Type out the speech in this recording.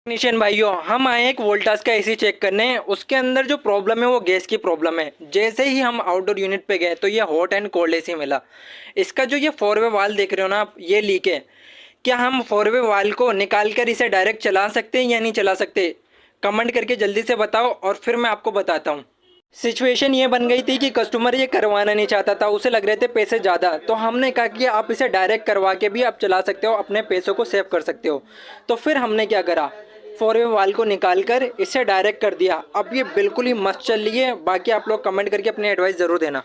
Technician भाइयों, हम आए एक वोल्टास का एसी चेक करने। उसके अंदर जो प्रॉब्लम है वो गैस की प्रॉब्लम है। जैसे ही हम आउटडोर यूनिट पे गए तो ये हॉट एंड कोल्ड एसी मिला। इसका जो ये फोर वे वाल्व देख रहे हो ना आप, ये लीक है। क्या हम फोर वे वाल्व को निकाल कर इसे डायरेक्ट चला सकते हैं या नहीं चला सकते? कमेंट करके जल्दी से बताओ और फिर मैं आपको बताता हूँ। सिचुएशन ये बन गई थी कि कस्टमर ये करवाना नहीं चाहता था, उसे लग रहे थे पैसे ज़्यादा। तो हमने कहा कि आप इसे डायरेक्ट करवा के भी आप चला सकते हो, अपने पैसों को सेव कर सकते हो। तो फिर हमने क्या करा, फोर वे वाल को निकाल कर इसे डायरेक्ट कर दिया। अब ये बिल्कुल ही मस्त चल रही है। बाकी आप लोग कमेंट करके अपनी एडवाइस ज़रूर देना।